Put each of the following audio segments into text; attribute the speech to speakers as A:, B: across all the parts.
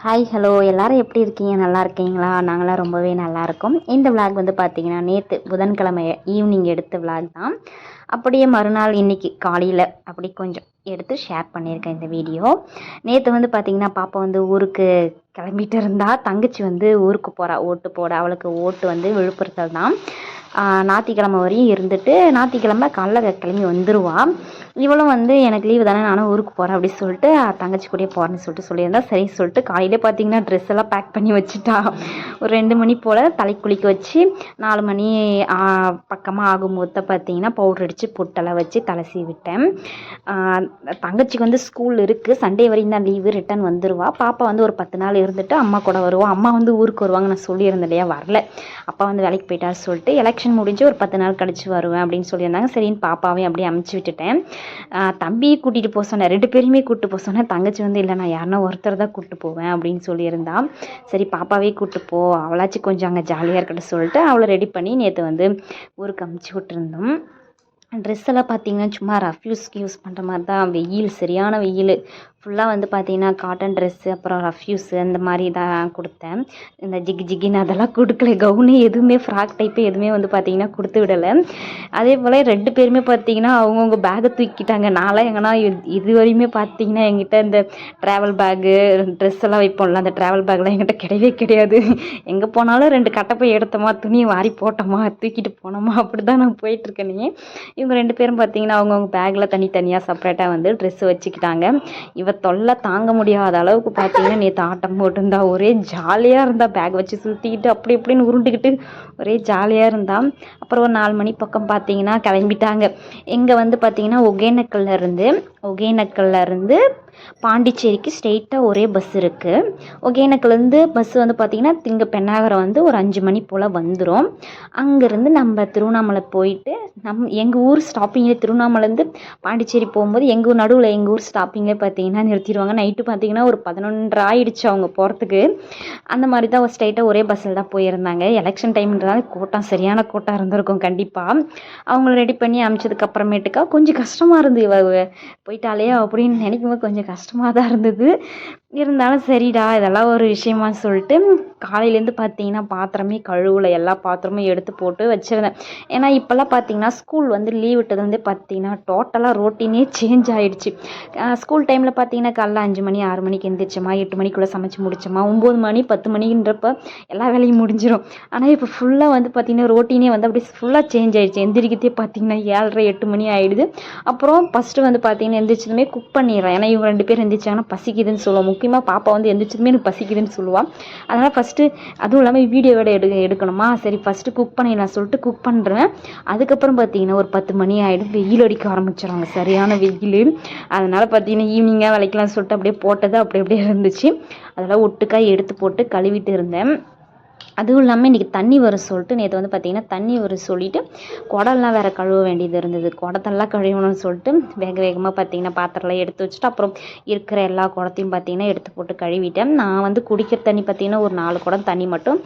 A: Hi hello எல்லாரும் எப்படி இருக்கீங்க? நல்லா இருக்கீங்களா? நாங்களாம் ரொம்பவே நல்லா இருக்கோம். இந்த விளாக் வந்து பார்த்தீங்கன்னா நேற்று புதன்கிழமை ஈவினிங் எடுத்த விளாக் தான். அப்படியே மறுநாள் இன்னைக்கு காலையில் அப்படி கொஞ்சம் எடுத்து ஷேர் பண்ணியிருக்கேன் இந்த வீடியோ. நேற்று வந்து பார்த்தீங்கன்னா பாப்பா வந்து ஊருக்கு கிளம்பிட்டு இருந்தா. தங்கச்சி வந்து ஊருக்கு போகிறா ஓட்டு போட. அவளுக்கு ஓட்டு வந்து விழுப்புரத்தில் தான். ஞாயிற்றுக்கிழமை வரையும் இருந்துட்டு ஞாயிற்றுக்கிழமை காலைல கிளம்பி வந்துடுவா. இவளும் வந்து எனக்கு லீவு தானே, நானும் ஊருக்கு போகிறேன் அப்படின்னு சொல்லிட்டு தங்கச்சி கூடயே போகிறேன்னு சொல்லியிருந்தா. சரின்னு சொல்லிட்டு காலையிலே பார்த்தீங்கன்னா ட்ரெஸ் எல்லாம் பேக் பண்ணி வச்சுட்டா. ஒரு 2 மணி போல் தலை குளிக்க வச்சு 4 மணி பக்கமாக ஆகும்போது பார்த்தீங்கன்னா பவுட்ரு அடித்து பொட்டெல்லாம் வச்சு தலை சீவிட்டேன். தங்கச்சிக்கு வந்து ஸ்கூல் இருக்குது, சண்டே வரையும் தான் லீவு, ரிட்டன் வந்துடுவா. பாப்பா வந்து ஒரு 10 நாள் இருந்துட்டு அம்மா கூட வருவோம். அம்மா வந்து ஊருக்கு வருவாங்க, நான் சொல்லியிருந்தேன் இல்லையா, வரல. அப்பா வந்து வேலைக்கு போயிட்டார் சொல்லிட்டு எலெக்ஷன் முடிஞ்சு ஒரு 10 நாள் கழிச்சு வருவேன் அப்படின்னு சொல்லியிருந்தாங்க. சரின்னு பாப்பாவையும் அப்படியே அமுச்சு விட்டுட்டேன். தம்பியை கூட்டிகிட்டு போக சொன்னேன், 2 பேருமே கூப்பிட்டு போக சொன்னேன். தங்கச்சி வந்து இல்லை, நான் யாருன்னா ஒருத்தர் தான் கூப்பிட்டு போவேன் அப்படின்னு சொல்லியிருந்தா. சரி பாப்பாவே கூப்பிட்டு போ, அவளாச்சும் கொஞ்சம் அங்கே ஜாலியாக இருக்கட்டும் சொல்லிட்டு அவளை ரெடி பண்ணி நேற்று வந்து ஊருக்கு அமுச்சு விட்டுருந்தோம். ட்ரெஸ் எல்லாம் பார்த்தீங்கன்னா சும்மா ரஃப் யூஸ்க்கு யூஸ் பண்ணுற மாதிரி தான். வெயில் சரியான வெயில். ஃபுல்லாக வந்து பார்த்தீங்கன்னா காட்டன் ட்ரெஸ்ஸு அப்புறம் ரஃப் யூஸு அந்த மாதிரி தான் கொடுத்தேன். இந்த ஜிகின்னு அதெல்லாம் கொடுக்கல. கவுனு எதுவுமே ஃப்ராக் டைப்பு எதுவுமே வந்து பார்த்தீங்கன்னா கொடுத்து விடலை. அதே போல் 2 பேருமே பார்த்தீங்கன்னா அவங்கவுங்க பேக்கை தூக்கிட்டாங்க. நான்லாம் எங்கன்னா இது வரையுமே பார்த்தீங்கன்னா என்கிட்ட இந்த ட்ராவல் பேக்கு ட்ரெஸ் எல்லாம் வைப்போம்ல, அந்த ட்ராவல் பேக்லாம் என்கிட்ட கிடையவே கிடையாது. எங்கே போனாலும் 2 கட்டப்பை எடுத்தோமா, துணியை வாரி போட்டோமா, தூக்கிட்டு போனோமா, அப்படி தான் நான் போயிட்டுருக்கேனே. இவங்க 2 பேரும் பார்த்தீங்கன்னா அவங்கவுங்க பேக்கில் தனித்தனியாக செப்பரேட்டாக வந்து ட்ரெஸ்ஸு வச்சுக்கிட்டாங்க. இவ தொல்லை தாங்க முடியாத அளவுக்கு பார்த்தீங்கன்னா நேற்று ஆட்டம் போட்டுருந்தா. ஒரே ஜாலியாக இருந்தா, பேக் வச்சு சுற்றிக்கிட்டு அப்படி இப்படின்னு உருண்டுக்கிட்டு ஒரே ஜாலியாக இருந்தா. அப்புறம் ஒரு 4 மணி பக்கம் பார்த்தீங்கன்னா கிளம்பிட்டாங்க. எங்கே வந்து பார்த்தீங்கன்னா ஒகேனக்கல்ல இருந்து பாண்டிச்சேரிக்கு ஸ்ட்ரெயிட்டாக ஒரே பஸ் இருக்குது. ஒகேனக்கல்லேருந்து பஸ் வந்து பார்த்திங்கன்னா இங்கே பெண்ணாகரம் வந்து ஒரு 5 மணி போல் வந்துடும். அங்கேருந்து நம்ம திருவண்ணாமலை போயிட்டு எங்கள் ஊர் ஸ்டாப்பிங்கில் திருவண்ணாமலேருந்து பாண்டிச்சேரி போகும்போது எங்கள் ஊர் ஸ்டாப்பிங்லேயே பார்த்திங்கன்னா நிறுத்திடுவாங்க. நைட்டு பார்த்திங்கன்னா ஒரு 11:30 ஆகிடுச்சு அவங்க போகிறதுக்கு. அந்த மாதிரி தான் ஸ்ட்ரெயிட்டாக ஒரே பஸ்ஸில் தான் போயிருந்தாங்க. எலெக்ஷன் டைம்ன்றதால கூட்டம் சரியான கூட்டம் இருந்திருக்கும் கண்டிப்பாக. அவங்கள ரெடி பண்ணி அனுப்பிச்சதுக்கப்புறமேட்டுக்கா கொஞ்சம் கஷ்டமாக இருந்து போயிட்டாலே அப்படின்னு நினைக்கும்போது கொஞ்சம் கஷ்டமாக தான் இருந்தது. இருந்தாலும் சரிடா இதெல்லாம் ஒரு விஷயமா சொல்லிட்டு காலையிலேருந்து பார்த்தீங்கன்னா பாத்திரமே கழுவலை, எல்லா பாத்திரமும் எடுத்து போட்டு வச்சுருந்தேன். ஏன்னா இப்போல்லாம் பார்த்தீங்கன்னா ஸ்கூல் வந்து லீவ் விட்டது வந்து பார்த்தீங்கன்னா டோட்டலாக ரோட்டீனே சேஞ்ச் ஆகிடுச்சு. ஸ்கூல் டைமில் பார்த்தீங்கன்னா காலைல 5 மணி 6 மணிக்கு எந்திரிச்சோமா, 8 மணிக்குள்ளே சமைச்சு முடிச்சோமா, 9 மணி 10 மணின்றப்ப எல்லா வேலையும் முடிஞ்சிடும். ஆனால் இப்போ ஃபுல்லாக வந்து பார்த்தீங்கன்னா ரோட்டீனே வந்து அப்படி ஃபுல்லாக சேஞ்ச் ஆகிடுச்சு. எந்திரிக்கிறதே பார்த்தீங்கன்னா 7:30 8 மணி ஆகிடுது. அப்புறம் ஃபஸ்ட்டு வந்து பார்த்தீங்கன்னா எந்திரிச்சதுமே குக் பண்ணிடுறேன். ஏன்னா இவங்க 2 பேர் எந்திரிச்சாங்கன்னா பசிக்குதுன்னு சொல்லுவோம். முக்கியமாக பாப்பா வந்து எந்திரிச்சதுமே எனக்கு பசிக்குதுன்னு சொல்லுவாள். அதனால் ஃபஸ்ட்டு அதுவும் இல்லாமல் வீடியோவோட எடுக்கணுமா, சரி ஃபஸ்ட்டு குக் பண்ணிடலாம் சொல்லிட்டு குக் பண்ணுறேன். அதுக்கப்புறம் பார்த்தீங்கன்னா ஒரு 10 மணி ஆகிடும். வெயில் அடிக்க ஆரம்பிச்சிடுவாங்க, சரியான வெயில். அதனால் பார்த்தீங்கன்னா ஈவினிங்காக விளைக்கலாம் சொல்லிட்டு அப்படியே போட்டது அப்படியே இருந்துச்சு. அதெல்லாம் ஒட்டுக்காய் எடுத்து போட்டு கழுவிட்டு இருந்தேன். அதுவும் இல்லாமல் இன்றைக்கி தண்ணி வரும் சொல்லிட்டு நேற்று வந்து பார்த்திங்கன்னா தண்ணி வரும் சொல்லிவிட்டு குடம்லாம் வேறு கழுவ வேண்டியது இருந்தது. குடத்தெல்லாம் கழுவணும்னு சொல்லிட்டு வேகமாக பார்த்திங்கன்னா பாத்திரம்லாம் எடுத்து வச்சுட்டு அப்புறம் இருக்கிற எல்லா குடத்தையும் பார்த்திங்கன்னா எடுத்து போட்டு கழுவிட்டேன். நான் வந்து குடிக்கிற தண்ணி பார்த்திங்கன்னா ஒரு 4 குடம் தண்ணி மட்டும்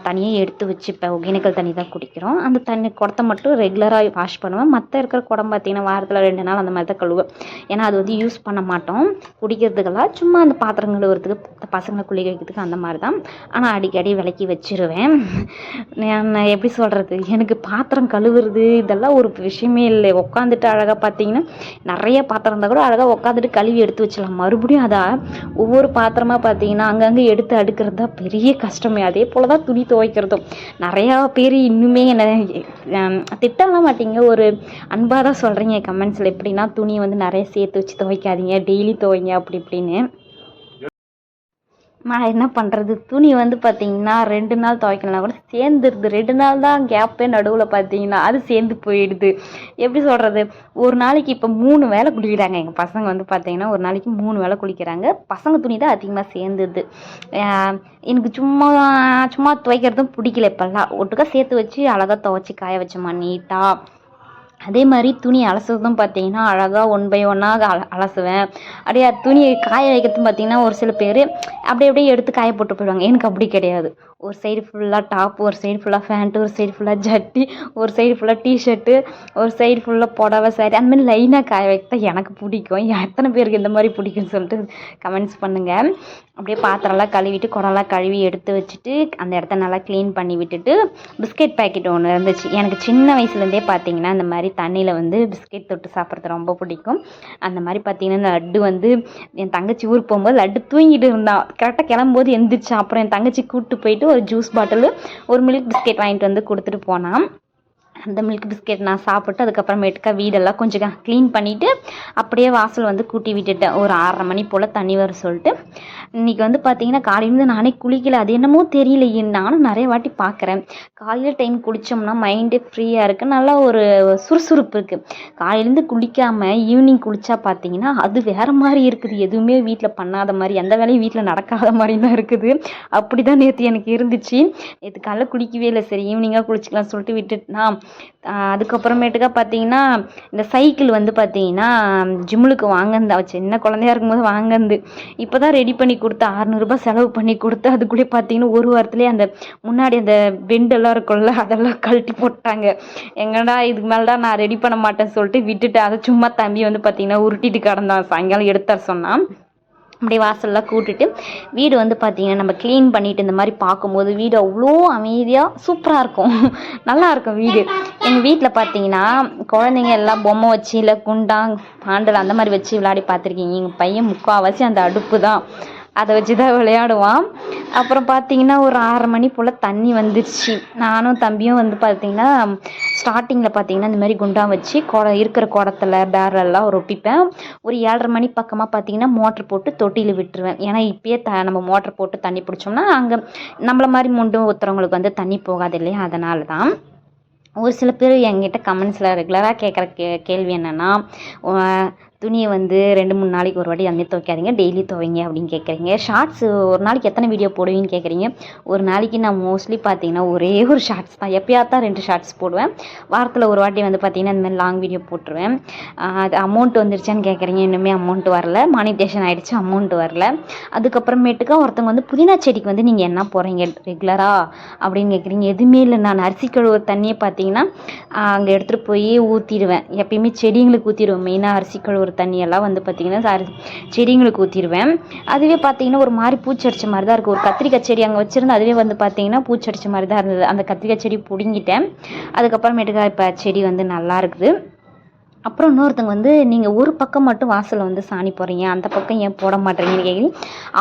A: தனியாக எடுத்து வச்சுப்பேன். ஒகேனக்கல் தண்ணி தான் குடிக்கிறோம். அந்த தண்ணி குடத்தை மட்டும் ரெகுலராக வாஷ் பண்ணுவேன். மற்ற இருக்கிற குடம் பார்த்திங்கன்னா வாரத்தில் 2 நாள் அந்த மாதிரி தான் கழுவேன். ஏன்னா அது வந்து யூஸ் பண்ண மாட்டோம் குடிக்கிறதுக்கெல்லாம், சும்மா அந்த பாத்திரம் கழுவுறதுக்கு பசங்களை குளிக்க வைக்கிறதுக்கு அந்த மாதிரி தான். ஆனால் அடிக்கடி விலைக்கு வச்சிருவேன். நான் எப்படி சொல்கிறது, எனக்கு பாத்திரம் கழுவுறது இதெல்லாம் ஒரு விஷயமே இல்லை. உட்காந்துட்டு அழகாக பார்த்தீங்கன்னா நிறைய பாத்திரம் இருந்தால் கூட அழகாக உட்காந்துட்டு கழுவி எடுத்து வச்சிடலாம். மறுபடியும் அதை ஒவ்வொரு பாத்திரமாக பார்த்தீங்கன்னா அங்கங்கே எடுத்து அடுக்கிறது தான் பெரிய கஷ்டமே. அதே போல் தான் துணி துவைக்கிறதும். நிறையா பேர் இன்னுமே என்ன திட்டலாம் மாட்டீங்க, ஒரு அன்பாக தான் சொல்கிறீங்க கமெண்ட்ஸில். எப்படின்னா துணியை வந்து நிறைய சேர்த்து வச்சு துவைக்காதீங்க, டெய்லி துவைங்க அப்படி இப்படின்னு. நான் என்ன பண்ணுறது, துணி வந்து பார்த்திங்கன்னா 2 நாள் துவைக்கலனா கூட சேர்ந்துருது. 2 நாள் தான் கேப்பே, நடுவில் பார்த்தீங்கன்னா அது சேர்ந்து போயிடுது. எப்படி சொல்கிறது, ஒரு நாளைக்கு இப்போ 3 வேளை குளிக்கிறாங்க எங்கள் பசங்க வந்து பார்த்திங்கன்னா ஒரு நாளைக்கு 3 வேளை குளிக்கிறாங்க. பசங்க துணி தான் அதிகமாக சேர்ந்துது. எனக்கு சும்மா துவைக்கிறதும் பிடிக்கல. இப்போல்லாம் ஒட்டுக்கா சேர்த்து வச்சு அழகாக துவைச்சி காய வச்சோமா நீட்டாக. அதே மாதிரி துணி அலசுறதும் பார்த்தீங்கன்னா அழகாக 1 by 1 அலசுவேன். அப்படியே துணி காய வைக்கிறதும் பார்த்தீங்கன்னா ஒரு சில பேர் அப்படியே எடுத்து காய போட்டு போயிடுவாங்க. எனக்கு அப்படி கிடையாது. ஒரு சைடு ஃபுல்லாக டாப், ஒரு சைடு ஃபுல்லாக ஃபேண்ட்டு, ஒரு சைடு ஃபுல்லாக ஜட்டி, ஒரு சைடு ஃபுல்லாக டிஷர்ட்டு, ஒரு சைடு ஃபுல்லாக புடவை சாரி அந்த மாதிரி லைனாக காய வைக்க தான் எனக்கு பிடிக்கும். எத்தனை பேருக்கு இந்த மாதிரி பிடிக்கும்னு சொல்லிட்டு கமெண்ட்ஸ் பண்ணுங்கள். அப்படியே பாத்திரம்லாம் கழுவிட்டு குடம்லாம் கழுவி எடுத்து வச்சுட்டு அந்த இடத்த நல்லா க்ளீன் பண்ணி விட்டுட்டு பிஸ்கெட் பேக்கெட் ஒன்று இருந்துச்சு. எனக்கு சின்ன வயசுலேருந்தே பார்த்தீங்கன்னா இந்த மாதிரி தண்ணியில் வந்து பிஸ்கெட் தொட்டு சாப்பிட்றது ரொம்ப பிடிக்கும். அந்த மாதிரி பார்த்தீங்கன்னா இந்த லட்டு வந்து என் தங்கச்சி ஊருக்கு போகும்போது லட்டு தூங்கிட்டு இருந்தான். கரெக்டாக கிளம்பும்போது எந்திரிச்சான். அப்புறம் என் தங்கச்சி கூப்பிட்டு போயிட்டு ஒரு ஜூஸ் பாட்டில் ஒரு மில்க் பிஸ்கெட் வாங்கிட்டு வந்து கொடுத்துட்டு போனான். அந்த மில்க் பிஸ்கெட் நான் சாப்பிட்டு அதுக்கப்புறமேட்டுக்கா வீடெல்லாம் கொஞ்சம் க்ளீன் பண்ணிவிட்டு அப்படியே வாசல் வந்து கூட்டி விட்டுட்டேன். ஒரு 6:30 மணி போல் தண்ணி வர சொல்லிட்டு. இன்றைக்கி வந்து பார்த்திங்கன்னா காலையிலேருந்து நானே குளிக்கல. அது என்னமோ தெரியல, நானும் நிறைய வாட்டி பார்க்குறேன். காலையில் டைம் குளித்தோம்னா மைண்டே ஃப்ரீயாக இருக்குது, நல்லா ஒரு சுறுசுறுப்பு இருக்குது. காலையிலேருந்து குளிக்காமல் ஈவினிங் குளித்தா பார்த்திங்கன்னா அது வேறு மாதிரி இருக்குது. எதுவுமே வீட்டில் பண்ணாத மாதிரி, எந்த வேலையும் வீட்டில் நடக்காத மாதிரி தான் இருக்குது. அப்படி தான் நேற்று எனக்கு இருந்துச்சு. நேற்று காலையில் குளிக்கவே இல்லை. சரி ஈவினிங்காக குளிச்சிக்கலாம் சொல்லிட்டு விட்டுட்டுனா அதுக்கப்புறமேட்டுக்கா பார்த்தீங்கன்னா இந்த சைக்கிள் வந்து பார்த்தீங்கன்னா ஜிம்முலுக்கு வாங்கினது அவள் சின்ன குழந்தையா இருக்கும்போது வாங்கினது. இப்போ தான் ரெடி பண்ணி கொடுத்து 600 ரூபாய் செலவு பண்ணி கொடுத்து அதுக்குள்ளே பார்த்தீங்கன்னா ஒரு வாரத்துலேயே அந்த முன்னாடி அந்த பெண்டெல்லாம் இருக்கும்ல அதெல்லாம் கழட்டி போட்டாங்க. எங்கடா இதுக்கு மேலே தான் நான் ரெடி பண்ண மாட்டேன்னு சொல்லிட்டு விட்டுட்டு அதை சும்மா தம்பி வந்து பார்த்தீங்கன்னா உருட்டிட்டு கிடந்தான். சாயங்காலம் எடுத்தார் சொன்னான். அப்படியே வாசல்லாம் கூட்டிட்டு வீடு வந்து பார்த்திங்கன்னா நம்ம க்ளீன் பண்ணிவிட்டு இந்த மாதிரி பார்க்கும்போது வீடு அவ்வளோ அமைதியாக சூப்பராக இருக்கும். நல்லாயிருக்கும் வீடு. எங்கள் வீட்டில் பார்த்தீங்கன்னா குழந்தைங்க எல்லாம் பொம்மை வச்சு இல்லை குண்டாங் பாண்டல் அந்த மாதிரி வச்சு விளையாடி பார்த்துருக்கீங்க. எங்கள் பையன் முக்கால்வாசி அந்த அடுப்பு தான், அதை வச்சு தான் விளையாடுவான். அப்புறம் பார்த்தீங்கன்னா ஒரு 6:30 மணி போல் தண்ணி வந்துடுச்சு. நானும் தம்பியும் வந்து பார்த்திங்கன்னா ஸ்டார்டிங்கில் பார்த்தீங்கன்னா இந்த மாதிரி குண்டா வச்சு இருக்கிற குடத்துல பேரெல்லாம் ரொப்பிப்பேன். ஒரு 7:30 மணி பக்கமாக பார்த்தீங்கன்னா மோட்ரு போட்டு தொட்டியில் விட்டுருவேன். ஏன்னா இப்பயே நம்ம மோட்ரு போட்டு தண்ணி பிடிச்சோம்னா அங்கே நம்மள மாதிரி முண்டும் ஊற்றுறவங்களுக்கு வந்து தண்ணி போகாது இல்லையா, அதனால தான். ஒரு சில பேர் என்கிட்ட கமெண்ட்ஸில் ரெகுலராக கேட்குற கேள்வி என்னென்னா துணியை வந்து 2-3 நாளைக்கு ஒரு வாட்டி அந்த துவைக்காதீங்க, டெய்லி துவைங்க அப்படின்னு கேட்குறீங்க. ஷார்ட்ஸ் ஒரு நாளைக்கு எத்தனை வீடியோ போடுவீங்கன்னு கேட்குறீங்க. ஒரு நாளைக்கு நான் மோஸ்ட்லி பார்த்தீங்கன்னா ஒரே ஒரு ஷார்ட்ஸ் தான், எப்போயாவது தான் 2 ஷார்ட்ஸ் போடுவேன். வாரத்தில் ஒரு வாட்டி வந்து பார்த்தீங்கன்னா இந்த மாதிரி லாங் வீடியோ போட்டுருவேன். அது அமௌண்ட் வந்துருச்சான்னு கேட்குறீங்க. இன்னுமே அமௌண்ட் வரல, மானிட்டேஷன் ஆகிடுச்சு, அமௌண்ட் வரல. அதுக்கப்புறமேட்டுக்கா ஒருத்தவங்க வந்து புதினா செடிக்கு வந்து நீங்கள் என்ன போடுறீங்க ரெகுலராக அப்படின்னு கேட்குறீங்க. எதுவுமே இல்லை, நான் அரிசி கழுவுற தண்ணியை பார்த்தீங்கன்னா அங்கே எடுத்துகிட்டு போய் ஊற்றிடுவேன். எப்பயுமே செடிங்களுக்கு ஊற்றிடுவேன். மெயினாக அரிசி கழுவுற தண்ணியெல்லாம் வந்து பார்த்திங்கன்னா செடிங்களுக்கு ஊற்றிடுவேன். அதுவே பார்த்திங்கன்னா ஒரு மாதிரி பூச்சடிச்ச மாதிரி தான் இருக்குது. ஒரு கத்திரிக்காய் செடி அங்கே வச்சுருந்து அதுவே வந்து பார்த்திங்கன்னா பூச்சடிச்ச மாதிரி தான் இருந்தது. அந்த கத்திரிக்காய் செடி பிடுங்கிட்டேன். அதுக்கப்புறமேட்டுக்கா இப்போ செடி வந்து நல்லா இருக்குது. அப்புறம் இன்னொருத்தங்க வந்து நீங்கள் ஒரு பக்கம் மட்டும் வாசலில் வந்து சாணி போடுறீங்க, அந்த பக்கம் ஏன் போட மாட்டேறீங்கன்னு கேட்குறீங்க.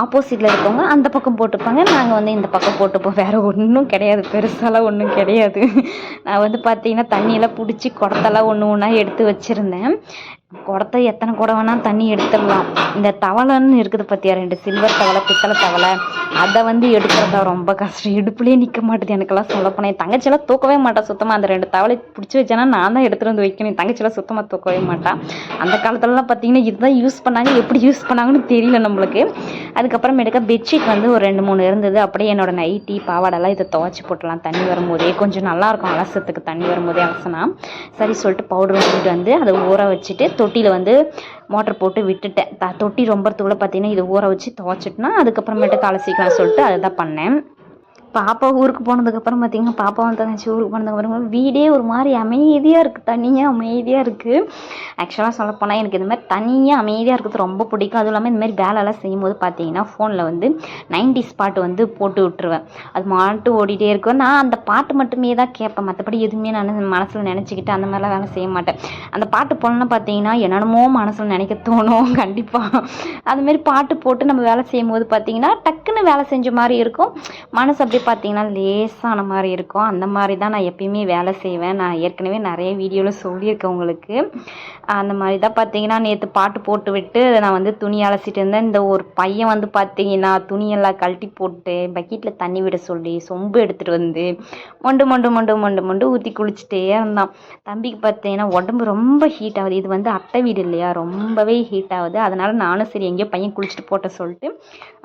A: ஆப்போசிட்டில் இருக்கவங்க அந்த பக்கம் போட்டுப்பாங்க, நாங்கள் வந்து இந்த பக்கம் போட்டுப்போம். வேறு ஒன்றும் கிடையாது, பெருசாலாம் ஒன்றும் கிடையாது. நான் வந்து பார்த்தீங்கன்னா தண்ணியெல்லாம் பிடிச்சி குடத்தெல்லாம் ஒன்று ஒன்றா எடுத்து வச்சுருந்தேன். குடத்தை எத்தனை குடம் வேணால் தண்ணி எடுத்துடலாம். இந்த தவளைன்னு இருக்குது பார்த்தியா, 2 சில்வர் தவளை பித்தளை தவளை, அதை வந்து எடுக்கிறதா ரொம்ப கஷ்டம். இடுப்புலேயே நிற்க மாட்டேது எனக்கெல்லாம் சொல்லப்போனேன். என் தங்கச்சியெல்லாம் தூக்கவே மாட்டேன் சுத்தமாக. அந்த 2 தவளை பிடிச்சி வச்சேன்னா நான் தான் எடுத்துகிட்டு வந்து வைக்கணும். என் தங்கச்சியெல்லாம் சுத்தமாக தூக்கவே மாட்டான். அந்த காலத்துலலாம் பார்த்திங்கன்னா இதுதான் யூஸ் பண்ணாங்க, எப்படி யூஸ் பண்ணாங்கன்னு தெரியல நம்மளுக்கு. அதுக்கப்புறமேட்டுக்கா பெட்ஷீட் வந்து ஒரு 2-3 இருந்தது. அப்படியே என்னோடய நைட்டி பாவாடெல்லாம் இதை துவைச்சி போட்டலாம். தண்ணி வரும்போதே கொஞ்சம் நல்லாயிருக்கும் அலசத்துக்கு. தண்ணி வரும்போதே அலசினா சரி சொல்லிட்டு பவுடர் வாங்கிட்டு வந்து அதை ஊற வச்சுட்டு தொட்டியில் வந்து மோட்டர் போட்டு விட்டுட்டேன். தொட்டி ரொம்பறதுக்குள்ளே பார்த்தீங்கன்னா இதை ஊற வச்சு துவைச்சிட்டுனா அதுக்கப்புறமேட்டு அலசிக்கலாம் சொல்லிட்டு அதை தான் பண்ணேன். பாப்பா ஊருக்கு போனதுக்கப்புறம் பார்த்திங்கன்னா பாப்பாவும் தங்கச்சி ஊருக்கு போனதுக்கப்புறம் வீடே ஒரு மாதிரி அமைதியாக இருக்குது, தனியாக அமைதியாக இருக்குது. ஆக்சுவலாக சொல்லப்போனால் எனக்கு இந்த மாதிரி தனியாக அமைதியாக இருக்கிறது ரொம்ப பிடிக்கும். அதுவும் இல்லாமல் இந்த மாதிரி வேலையெல்லாம் செய்யும்போது பார்த்தீங்கன்னா ஃபோனில் வந்து 90s பாட்டு வந்து போட்டு விட்டுருவேன். அது மாட்டு ஓடிட்டே இருக்கும். நான் அந்த பாட்டு மட்டுமே தான் கேட்பேன், மற்றபடி எதுவுமே நான் மனசில் நினச்சிக்கிட்டு அந்த மாதிரிலாம் வேலை செய்ய மாட்டேன். அந்த பாட்டு போனோன்னா பார்த்தீங்கன்னா என்னென்னமோ மனசில் நினைக்க தோணும் கண்டிப்பாக. அதுமாரி பாட்டு போட்டு நம்ம வேலை செய்யும்போது பார்த்தீங்கன்னா டக்குன்னு வேலை செஞ்ச மாதிரி இருக்கும். மனசு அப்படி பார்த்தீங்கன்னா லேசான மாதிரி இருக்கும். அந்த மாதிரி தான் நான் எப்பயுமே வேலை செய்வேன். நான் ஏற்கனவே நிறைய வீடியோவில் சொல்லியிருக்கேன் உங்களுக்கு. அந்த மாதிரி தான் பார்த்தீங்கன்னா நேற்று பாட்டு போட்டு விட்டு நான் வந்து துணி அலசிட்டு இருந்தேன். இந்த ஒரு பையன் வந்து பார்த்தீங்கன்னா துணியெல்லாம் கழட்டி போட்டு பக்கெட்டில் தண்ணி விட சொல்லி சொம்பு எடுத்துகிட்டு வந்து மொண்டு மொண்டு மொண்டு மொண்டு மொண்டு ஊற்றி குளிச்சுட்டே இருந்தான். தம்பிக்கு பார்த்தீங்கன்னா உடம்பு ரொம்ப ஹீட் ஆகுது. இது வந்து அட்டை வீடு இல்லையா, ரொம்பவே ஹீட் ஆகுது. அதனால் நானும் சரி எங்கேயோ பையன் குளிச்சுட்டு போட்ட சொல்லிட்டு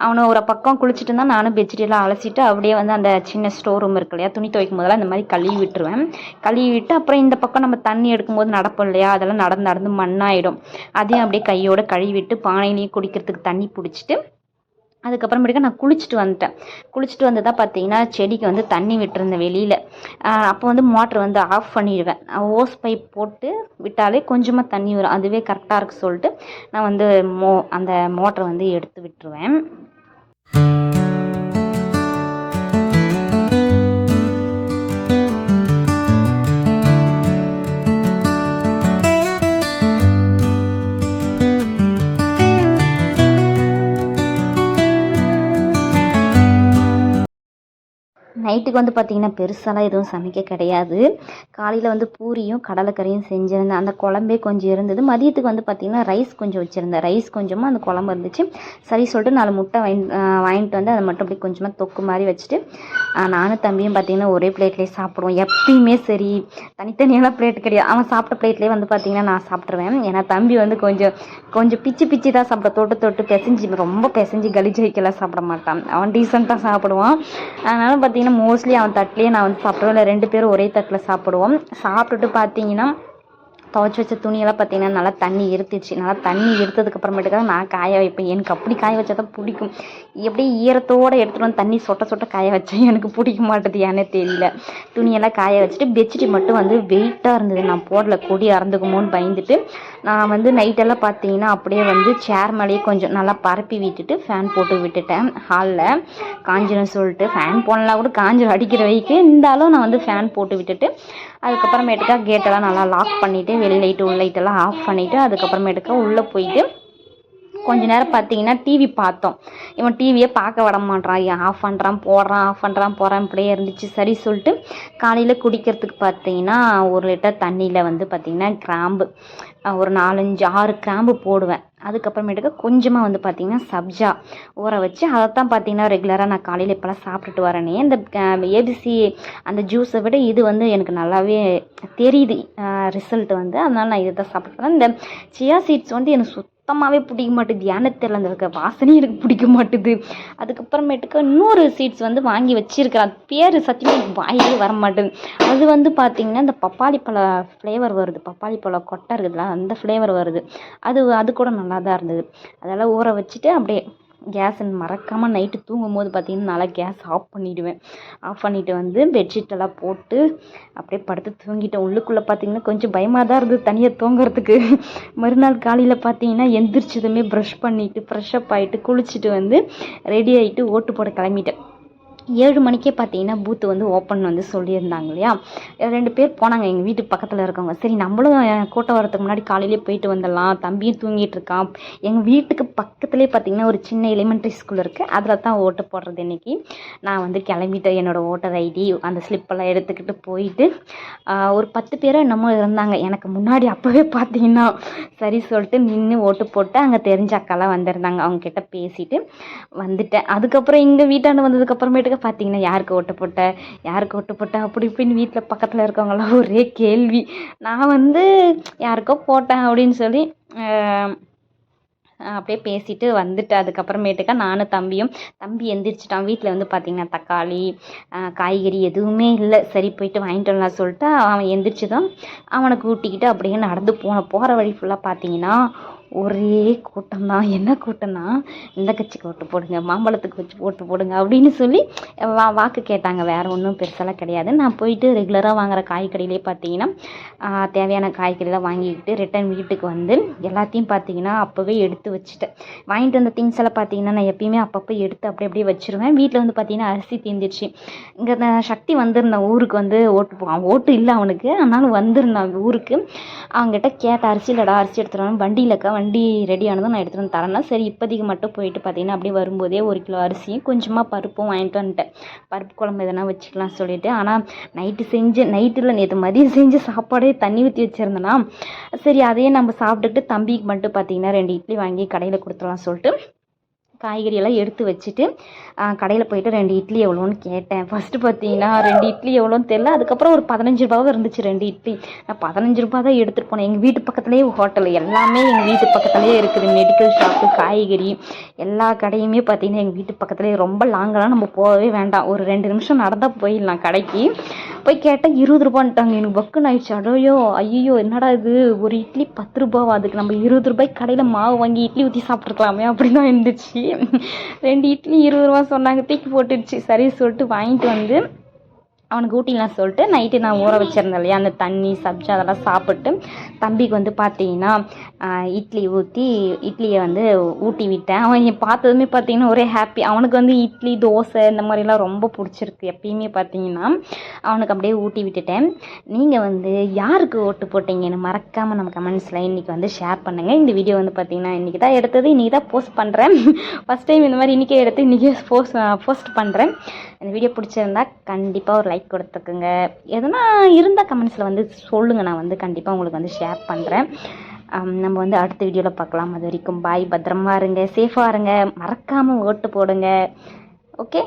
A: அவனை ஒரு பக்கம் குளிச்சுட்டு இருந்தான். நானும் பெட்ஷீட்டெல்லாம் அலசிட்டு அப்படியே வந்து அந்த சின்ன ஸ்டோர் ரூம் இருக்கு இல்லையா, துணி துவைக்கும் போதெல்லாம் இந்த மாதிரி கழுவி விட்டுருவேன். கழுவி விட்டு அப்புறம் இந்த பக்கம் நம்ம தண்ணி எடுக்கும்போது நடப்போம் இல்லையா, அதெல்லாம் நடந்து மண்ணாயிடும். அதையும் அப்படியே கையோட கழுவி விட்டு பானையிலையும் குடிக்கிறதுக்கு தண்ணி பிடிச்சிட்டு அதுக்கப்புறமேட்டுக்கு நான் குளிச்சுட்டு வந்துட்டேன். குளிச்சுட்டு வந்து தான் பார்த்தீங்கன்னா செடிக்கு வந்து தண்ணி விட்டுருந்தேன் வெளியில். அப்போ வந்து மோட்ரு வந்து ஆஃப் பண்ணிடுவேன். ஓஸ் பைப் போட்டு விட்டாலே கொஞ்சமாக தண்ணி வரும், அதுவே கரெக்டாக இருக்கு சொல்லிட்டு நான் வந்து அந்த மோட்டரை வந்து எடுத்து விட்டுருவேன். நைட்டுக்கு வந்து பார்த்திங்கன்னா பெருசாலாம் எதுவும் சமைக்க கிடையாது. காலையில் வந்து பூரியும் கடலைக்கறியும் செஞ்சுருந்தேன். அந்த குழம்பே கொஞ்சம் இருந்தது. மதியத்துக்கு வந்து பார்த்திங்கன்னா ரைஸ் கொஞ்சம் வச்சுருந்தேன். ரைஸ் கொஞ்சமாக அந்த குழம்பு இருந்துச்சு. சரி சொல்லிட்டு 4 முட்டை வாங்கிட்டு வந்து அதை மட்டும் அப்படி கொஞ்சமாக தொக்கு மாதிரி வச்சுட்டு நானும் தம்பியும் பார்த்திங்கன்னா ஒரே பிளேட்லேயே சாப்பிடுவோம். எப்பயுமே சரி, தனித்தனியெல்லாம் பிளேட் கிடையாது. அவன் சாப்பிட்ட பிளேட்லேயே வந்து பார்த்திங்கன்னா நான் சாப்பிட்ருவேன். ஏன்னா தம்பி வந்து கொஞ்சம் பிச்சு தான் சாப்பிட, தொட்டு பிசைஞ்சு ரொம்ப பிசைஞ்சு கலிஜ் வைக்கலாம் சாப்பிட மாட்டான். அவன் டீசெண்டாக சாப்பிடுவான். அதனால் பார்த்திங்கன்னா மோஸ்ட்லி அவன் தட்டிலே நான் வந்து சாப்பிடுவேன். இல்லை 2 பேரும் ஒரே தட்டில் சாப்பிடுவோம். சாப்பிட்டுட்டு பார்த்தீங்கன்னா துவைச்சி வச்ச துணியெல்லாம் பார்த்தீங்கன்னா நல்லா தண்ணி இருத்துச்சு. நல்லா தண்ணி இருத்ததுக்கப்புறமேட்டுக்காக நான் காய வைப்பேன். எனக்கு அப்படி காய வச்சா தான் பிடிக்கும். எப்படி ஈரத்தோடு எடுத்துகிட்டு வந்து தண்ணி சொட்ட காய வச்சேன் எனக்கு பிடிக்க மாட்டேது, ஏன்னே தெரியல. துணியெல்லாம் காய வச்சுட்டு பெட்ஷீட் மட்டும் வந்து வெயிட்டாக இருந்தது, நான் போடல, கொடி அறந்துக்குமோன்னு பயந்துட்டு நான் வந்து நைட்டெல்லாம் பார்த்தீங்கன்னா அப்படியே வந்து சேர் மேலேயே கொஞ்சம் நல்லா பரப்பி விட்டுட்டு ஃபேன் போட்டு விட்டுட்டேன். ஹாலில் காஞ்சிரும் சொல்லிட்டு ஃபேன் போடலாம் கூட காஞ்சிரும் அடிக்கிற வைக்கு, இருந்தாலும் நான் வந்து ஃபேன் போட்டு விட்டுட்டு அதுக்கப்புறமேட்டுக்கா கேட்டெல்லாம் நல்லா லாக் பண்ணிவிட்டு வெளி லைட்டு உள் லைட்டெல்லாம் ஆஃப் பண்ணிவிட்டு அதுக்கப்புறமேட்டுக்கா உள்ளே போயிட்டு கொஞ்ச நேரம் பார்த்தீங்கன்னா டிவி பார்த்தோம். இவன் டிவியை பார்க்க விட மாட்டான், ஆஃப் பண்ணுறான் போடுறான் இப்படியே இருந்துச்சு. சரி சொல்லிட்டு காலையில் குடிக்கிறதுக்கு பார்த்தீங்கன்னா 1 லிட்டர் தண்ணியில் வந்து பார்த்திங்கன்னா கிராம்பு ஒரு 4-5-6 கிராம்பு போடுவேன். அதுக்கப்புறமேட்டுக்கு கொஞ்சமாக வந்து பார்த்திங்கன்னா சப்ஜா ஊற வச்சு அதைத்தான் பார்த்திங்கன்னா ரெகுலராக நான் காலையில் இப்போலாம் சாப்பிட்டுட்டு வரேனே. இந்த ஏபிசி அந்த ஜூஸை விட இது வந்து எனக்கு நல்லாவே தெரியுது ரிசல்ட் வந்து, அதனால் நான் இதை தான் சாப்பிட்டு. இந்த சியா சீட்ஸ் வந்து எனக்கு சுத்தமாகவே பிடிக்க மாட்டேது, ஏன்னு தெரியல, அந்த இருக்க வாசனையும் எனக்கு பிடிக்க மாட்டுது. அதுக்கப்புறமேட்டுக்கு இன்னொரு சீட்ஸ் வந்து வாங்கி வச்சிருக்கிறேன், பேர் சத்தியமாக வாயிலே வர மாட்டேது. அது வந்து பார்த்திங்கன்னா இந்த பப்பாளி பழ ஃப்ளேவர் வருது, பப்பாளி பழ கொட்டை இருக்குதுல அந்த ஃப்ளேவர் வருது. அது கூட நல்லா தான் இருந்தது. அதெல்லாம் ஊற வச்சுட்டு அப்படியே கேஸ் மறக்காமல் நைட்டு தூங்கும் போது பார்த்திங்கன்னா நல்லா கேஸ் ஆஃப் பண்ணிவிட்டு வந்து பெட்ஷீட்டெல்லாம் போட்டு அப்படியே படுத்து தூங்கிட்டேன். உள்ளுக்குள்ளே பார்த்திங்கன்னா கொஞ்சம் பயமாக தான் இருந்தது தனியாக தூங்குறதுக்கு. மறுநாள் காலையில் பார்த்திங்கன்னா எந்திரிச்சதுமே ப்ரஷ் பண்ணிவிட்டு ஃப்ரெஷ்அப் ஆகிட்டு குளிச்சுட்டு வந்து ரெடி ஆகிட்டு ஓட்டு போட கிளம்பிட்டேன். 7 மணிக்கே பார்த்தீங்கன்னா பூத்து வந்து ஓப்பன் வந்து சொல்லியிருந்தாங்க இல்லையா. 2 பேர் போனாங்க எங்கள் வீட்டு பக்கத்தில் இருக்கவங்க. சரி நம்மளும் கூட்டம் வரதுக்கு முன்னாடி காலையிலே போயிட்டு வந்துடலாம், தம்பியும் தூங்கிட்டு இருக்கான். எங்கள் வீட்டுக்கு பக்கத்துலேயே பார்த்தீங்கன்னா ஒரு சின்ன எலிமெண்ட்ரி ஸ்கூல் இருக்குது, அதில் தான் ஓட்டு போடுறது இன்றைக்கி. நான் வந்து கிளம்பிட்டேன். என்னோடய ஓட்டர் ஐடி அந்த ஸ்லிப்பெல்லாம் எடுத்துக்கிட்டு போயிட்டு ஒரு 10 பேரும் என்னமோ இருந்தாங்க எனக்கு முன்னாடி. அப்போவே பார்த்தீங்கன்னா சரி சொல்லிட்டு நின்று ஓட்டு போட்டு அங்கே தெரிஞ்ச அக்காலாம் வந்திருந்தாங்க, அவங்கக்கிட்ட பேசிட்டு வந்துட்டேன். அதுக்கப்புறம் இங்கே வீட்டாண்டு வந்ததுக்கப்புறமேட்டுக்கு பார்த்தீங்கன்னா யாருக்கு ஓட்டு போட்ட அப்படி இப்படின்னு வீட்டில் பக்கத்தில் இருக்கவங்களாம் ஒரே கேள்வி. நான் வந்து யாருக்கோ போட்டேன் அப்படின்னு சொல்லி அப்படியே பேசிட்டு வந்துட்டேன். அதுக்கப்புறமேட்டுக்கா நானும் தம்பி எந்திரிச்சிட்டான். வீட்டில் வந்து பார்த்திங்கன்னா தக்காளி காய்கறி எதுவுமே இல்லை. சரி போயிட்டு வாங்கிட்டு வரலாம் சொல்லிட்டு அவன் எந்திரிச்சதும் அவனை கூட்டிக்கிட்டு அப்படியே நடந்து போகிற வழி ஃபுல்லாக பார்த்தீங்கன்னா ஒரே கூட்டம் தான். என்ன கூட்டம்னா, இந்த கட்சிக்கு ஓட்டு போடுங்க, மாம்பழத்துக்கு வச்சு ஓட்டு போடுங்க அப்படின்னு சொல்லி வாக்கு கேட்டாங்க. வேறு ஒன்றும் பெருசாலாம் கிடையாது. நான் போயிட்டு ரெகுலராக வாங்குகிற காய்கறியிலே பார்த்தீங்கன்னா தேவையான காய்கறிலாம் வாங்கிக்கிட்டு ரிட்டன் வீட்டுக்கு வந்து எல்லாத்தையும் பார்த்தீங்கன்னா அப்போவே எடுத்து வச்சுட்டேன். வாங்கிட்டு வந்த திங்ஸ் எல்லாம் பார்த்தீங்கன்னா நான் எப்பயுமே அப்பப்போ எடுத்து அப்படியே வச்சுருவேன். வீட்டில் வந்து பார்த்தீங்கன்னா அரிசி தீர்ந்துச்சு. இங்கே சக்தி வந்திருந்தான் ஊருக்கு வந்து ஓட்டு இல்லை அவனுக்கு, ஆனாலும் வந்திருந்தான் ஊருக்கு. அவங்ககிட்ட கேட்ட அரிசி இல்லைடா, அரிசி எடுத்துகிட்டு வண்டியிலக்கா, வண்டி ரெடி ஆனதும் நான் எடுத்துகிட்டு வந்து தரேன்னா சரி இப்போதைக்கு மட்டும் போயிட்டு பார்த்தீங்கன்னா அப்படியே வரும்போதே 1 கிலோ அரிசியும் கொஞ்சமாக பருப்பும் வாங்கிட்டு வந்துட்டேன். பருப்பு குழம்பு எதனா வச்சுக்கலாம் சொல்லிவிட்டு. ஆனால் நைட்டில் நேற்று மதியம் செஞ்ச சாப்பாடே தண்ணி ஊற்றி வச்சுருந்தேன்னா சரி அதையே நம்ம சாப்பிட்டுட்டு தம்பிக்கு மட்டும் பார்த்தீங்கன்னா 2 இட்லி வாங்கி கடையில் கொடுத்துடலாம் சொல்லிட்டு காய்கறியெல்லாம் எடுத்து வச்சுட்டு கடையில் போயிட்டு 2 இட்லி எவ்வளோன்னு கேட்டேன். ஃபஸ்ட்டு பார்த்தீங்கன்னா 2 இட்லி எவ்வளோன்னு தெரியல. அதுக்கப்புறம் ஒரு 15 ரூபாவும் இருந்துச்சு 2 இட்லி. நான் 15 ரூபா தான் எடுத்துகிட்டு போனேன். எங்கள் வீட்டு பக்கத்துலேயே ஹோட்டல் எல்லாமே எங்கள் வீட்டு பக்கத்துலேயே இருக்குது. மெடிக்கல் ஷாப்பு, காய்கறி எல்லா கடையுமே பார்த்தீங்கன்னா எங்கள் வீட்டு பக்கத்துலேயே. ரொம்ப லாங்கெல்லாம் நம்ம போகவே வேண்டாம், ஒரு 2 நிமிஷம் நடந்தால் போயிடலாம் கடைக்கு. போய் கேட்டால் 20 ரூபான்ட்டாங்க. எனக்கு பக்குன்னு ஆயிடுச்சு. ஐயோ என்னடா இது, ஒரு இட்லி 10 ரூபாவா, அதுக்கு நம்ம 20 ரூபாய்க்கு கடையில் மாவு வாங்கி இட்லி ஊற்றி சாப்பிட்ருக்கலாமே அப்படி தான் இருந்துச்சு. இட்லி 2 இட்லி 20 ரூபா சொன்னாங்க, தூக்கி போட்டுடுச்சு. சரி சொல்லிட்டு வாங்கிட்டு வந்து அவனுக்கு ஊட்டிலாம் சொல்லிட்டு நைட்டு நான் ஊற வச்சுருந்தேன் இல்லையா, அந்த தண்ணி சப்ஜி அதெல்லாம் சாப்பிட்டு தம்பிக்கு வந்து பார்த்தீங்கன்னா இட்லி ஊற்றி இட்லியை வந்து ஊட்டி விட்டேன். அவன் பார்த்ததுமே பார்த்தீங்கன்னா ஒரே ஹாப்பி. அவனுக்கு வந்து இட்லி தோசை இந்த மாதிரிலாம் ரொம்ப பிடிச்சிருக்கு. எப்பயுமே பார்த்தீங்கன்னா அவனுக்கு அப்படியே ஊட்டி விட்டுட்டேன். நீங்கள் வந்து யாருக்கு ஓட்டு போட்டீங்கன்னு மறக்காமல் நம்ம கமெண்ட்ஸில் இன்றைக்கி வந்து ஷேர் பண்ணுங்கள். இந்த வீடியோ வந்து பார்த்தீங்கன்னா இன்றைக்கி தான் எடுத்தது, இன்றைக்கி தான் போஸ்ட் பண்ணுறேன். ஃபஸ்ட் டைம் இந்த மாதிரி இன்றைக்கே எடுத்து இன்றைக்கே போஸ்ட் பண்ணுறேன். இந்த வீடியோ பிடிச்சிருந்தா கண்டிப்பாக ஒரு லைக் கொடுத்துக்குங்க. எதுனா இருந்தால் கமெண்ட்ஸில் வந்து சொல்லுங்கள், நான் வந்து கண்டிப்பாக உங்களுக்கு வந்து ஷேர் பண்ணுறேன். நம்ம வந்து அடுத்த வீடியோவில் பார்க்கலாம். அது வரைக்கும் பாய், பத்திரமா இருங்க, சேஃபாக இருங்க, மறக்காமல் ஓட்டு போடுங்க. ஓகே.